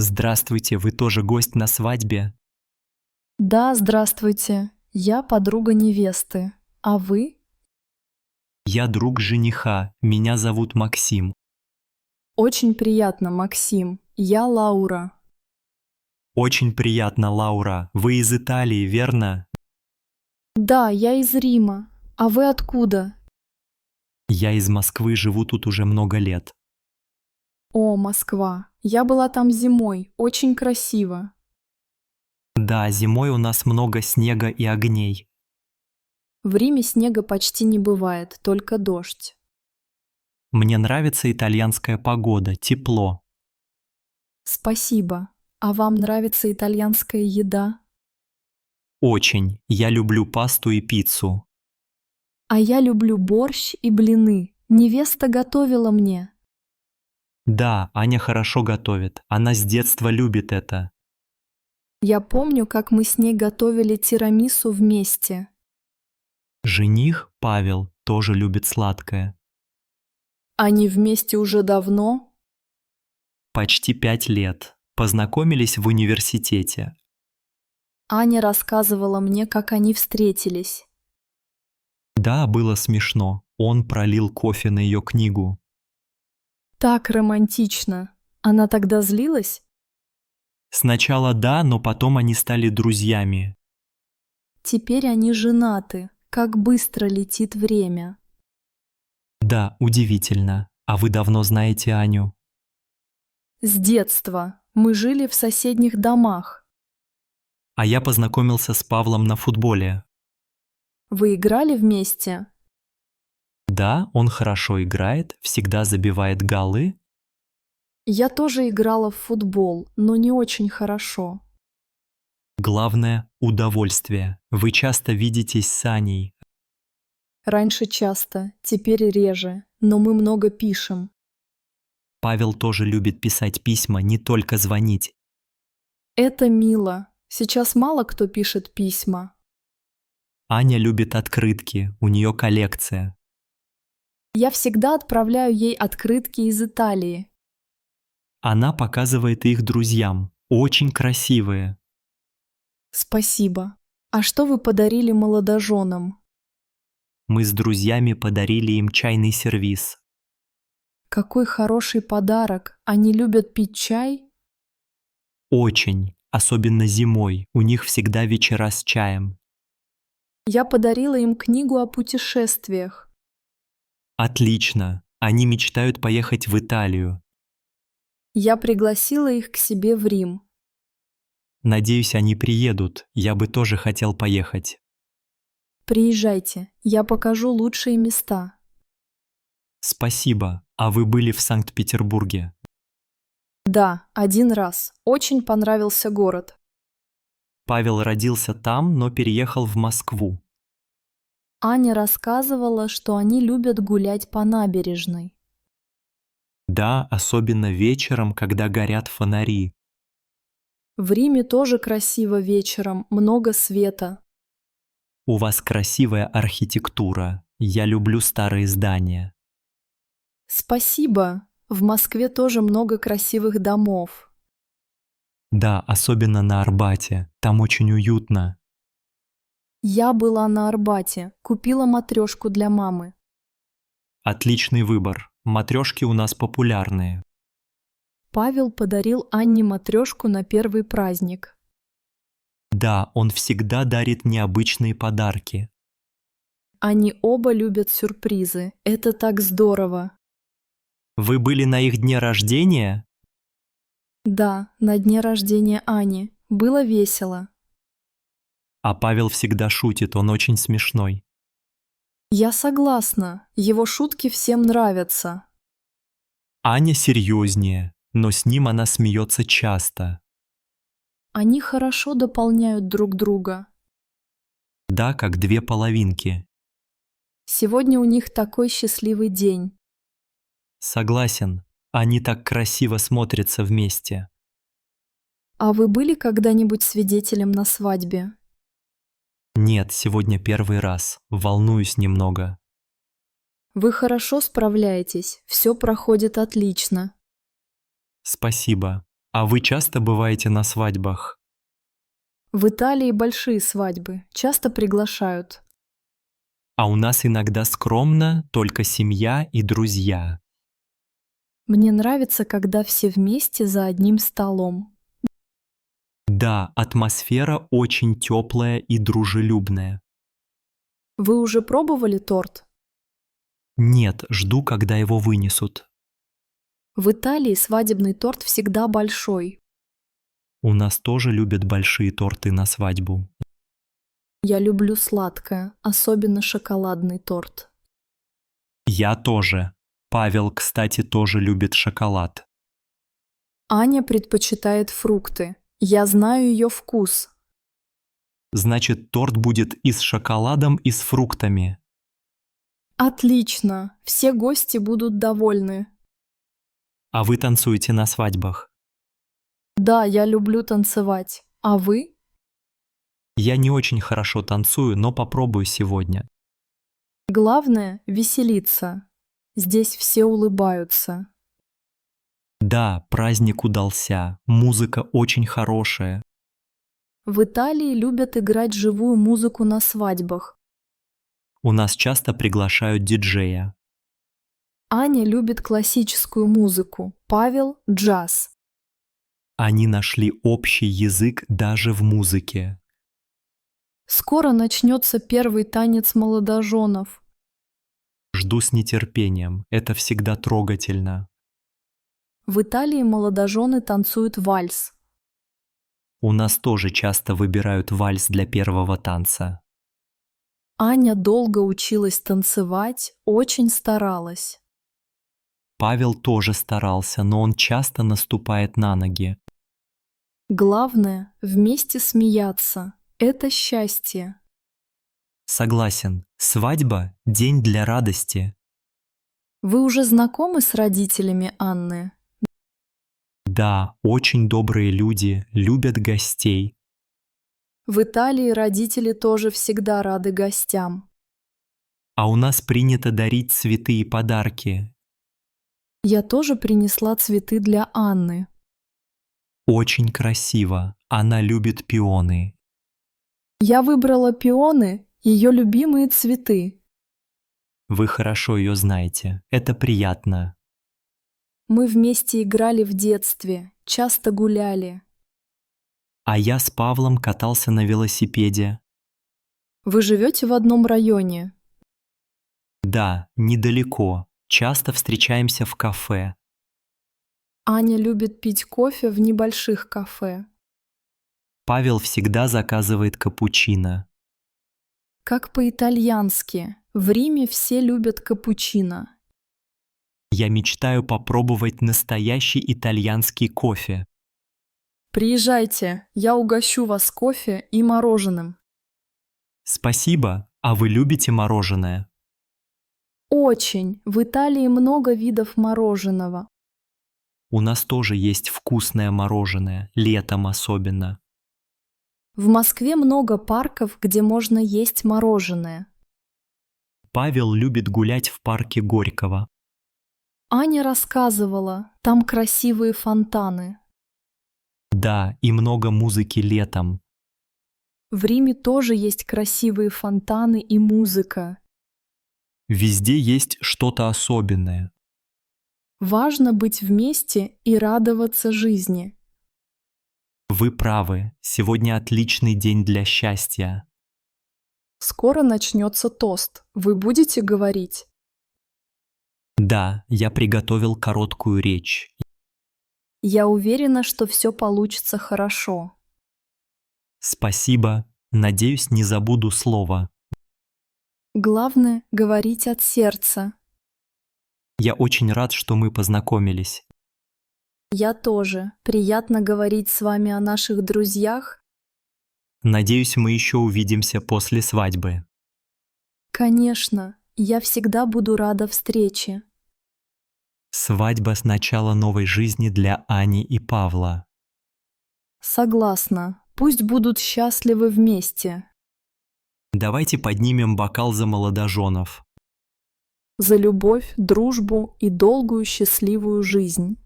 Здравствуйте, вы тоже гость на свадьбе? Да, здравствуйте. Я подруга невесты. А вы? Я друг жениха, меня зовут Максим. Очень приятно, Максим. Я Лаура. Очень приятно, Лаура. Вы из Италии, верно? Да, я из Рима. А вы откуда? Я из Москвы, живу тут уже много лет. О, Москва. Я была там зимой. Очень красиво. Да, зимой у нас много снега и огней. В Риме снега почти не бывает, только дождь. Мне нравится итальянская погода, тепло. Спасибо. А вам нравится итальянская еда? Очень. Я люблю пасту и пиццу. А я люблю борщ и блины. Невеста готовила мне. Да, Аня хорошо готовит. Она с детства любит это. Я помню, как мы с ней готовили тирамису вместе. Жених, Павел, тоже любит сладкое. Они вместе уже давно? Почти 5 лет. Познакомились в университете. Аня рассказывала мне, как они встретились. Да, было смешно. Он пролил кофе на ее книгу. Так романтично. Она тогда злилась? Сначала да, но потом они стали друзьями. Теперь они женаты. Как быстро летит время. Да, удивительно. А вы давно знаете Аню? С детства. Мы жили в соседних домах. А я познакомился с Павлом на футболе. Вы играли вместе? Да, он хорошо играет, всегда забивает голы. Я тоже играла в футбол, но не очень хорошо. Главное – удовольствие. Вы часто видитесь с Аней. Раньше часто, теперь реже, но мы много пишем. Павел тоже любит писать письма, не только звонить. Это мило. Сейчас мало кто пишет письма. Аня любит открытки, у нее коллекция. Я всегда отправляю ей открытки из Италии. Она показывает их друзьям. Очень красивые. Спасибо. А что вы подарили молодоженам? Мы с друзьями подарили им чайный сервиз. Какой хороший подарок. Они любят пить чай? Очень. Особенно зимой. У них всегда вечера с чаем. Я подарила им книгу о путешествиях. Отлично. Они мечтают поехать в Италию. Я пригласила их к себе в Рим. Надеюсь, они приедут. Я бы тоже хотел поехать. Приезжайте, я покажу лучшие места. Спасибо. А вы были в Санкт-Петербурге? Да, один раз. Очень понравился город. Павел родился там, но переехал в Москву. Аня рассказывала, что они любят гулять по набережной. Да, особенно вечером, когда горят фонари. В Риме тоже красиво вечером, много света. У вас красивая архитектура. Я люблю старые здания. Спасибо. В Москве тоже много красивых домов. Да, особенно на Арбате. Там очень уютно. Я была на Арбате, купила матрешку для мамы. Отличный выбор. Матрешки у нас популярные. Павел подарил Анне матрешку на первый праздник. Да, он всегда дарит необычные подарки. Они оба любят сюрпризы. Это так здорово. Вы были на их дне рождения? Да, на дне рождения Ани. Было весело. А Павел всегда шутит, он очень смешной. Я согласна. Его шутки всем нравятся. Аня серьезнее, но с ним она смеется часто. Они хорошо дополняют друг друга. Да, как две половинки. Сегодня у них такой счастливый день. Согласен, они так красиво смотрятся вместе. А вы были когда-нибудь свидетелем на свадьбе? Нет, сегодня первый раз. Волнуюсь немного. Вы хорошо справляетесь, все проходит отлично. Спасибо. А вы часто бываете на свадьбах? В Италии большие свадьбы, часто приглашают. А у нас иногда скромно, только семья и друзья. Мне нравится, когда все вместе за одним столом. Да, атмосфера очень теплая и дружелюбная. Вы уже пробовали торт? Нет, жду, когда его вынесут. В Италии свадебный торт всегда большой. У нас тоже любят большие торты на свадьбу. Я люблю сладкое, особенно шоколадный торт. Я тоже. Павел, кстати, тоже любит шоколад. Аня предпочитает фрукты. Я знаю ее вкус. Значит, торт будет и с шоколадом, и с фруктами. Отлично, все гости будут довольны. А вы танцуете на свадьбах? Да, я люблю танцевать. А вы? Я не очень хорошо танцую, но попробую сегодня. Главное – веселиться. Здесь все улыбаются. Да, праздник удался. Музыка очень хорошая. В Италии любят играть живую музыку на свадьбах. У нас часто приглашают диджея. Аня любит классическую музыку, Павел – джаз. Они нашли общий язык даже в музыке. Скоро начнется первый танец молодоженов. Жду с нетерпением. Это всегда трогательно. В Италии молодожены танцуют вальс. У нас тоже часто выбирают вальс для первого танца. Аня долго училась танцевать, очень старалась. Павел тоже старался, но он часто наступает на ноги. Главное – вместе смеяться. Это счастье. Согласен, свадьба – день для радости. Вы уже знакомы с родителями Анны? Да, очень добрые люди, любят гостей. В Италии родители тоже всегда рады гостям. А у нас принято дарить цветы и подарки. Я тоже принесла цветы для Анны. Очень красиво. Она любит пионы. Я выбрала пионы, ее любимые цветы. Вы хорошо ее знаете. Это приятно. Мы вместе играли в детстве, часто гуляли. А я с Павлом катался на велосипеде. Вы живете в одном районе? Да, недалеко. Часто встречаемся в кафе. Аня любит пить кофе в небольших кафе. Павел всегда заказывает капучино. Как по-итальянски. В Риме все любят капучино. Я мечтаю попробовать настоящий итальянский кофе. Приезжайте, я угощу вас кофе и мороженым. Спасибо. А вы любите мороженое? Очень. В Италии много видов мороженого. У нас тоже есть вкусное мороженое, летом особенно. В Москве много парков, где можно есть мороженое. Павел любит гулять в парке Горького. Аня рассказывала, там красивые фонтаны. Да, и много музыки летом. В Риме тоже есть красивые фонтаны и музыка. Везде есть что-то особенное. Важно быть вместе и радоваться жизни. Вы правы, сегодня отличный день для счастья. Скоро начнется тост. Вы будете говорить? Да, я приготовил короткую речь. Я уверена, что все получится хорошо. Спасибо, надеюсь, не забуду слова. Главное – говорить от сердца. Я очень рад, что мы познакомились. Я тоже. Приятно говорить с вами о наших друзьях. Надеюсь, мы еще увидимся после свадьбы. Конечно, я всегда буду рада встрече. Свадьба с начала новой жизни для Ани и Павла. Согласна. Пусть будут счастливы вместе. Давайте поднимем бокал за молодоженов. За любовь, дружбу и долгую счастливую жизнь.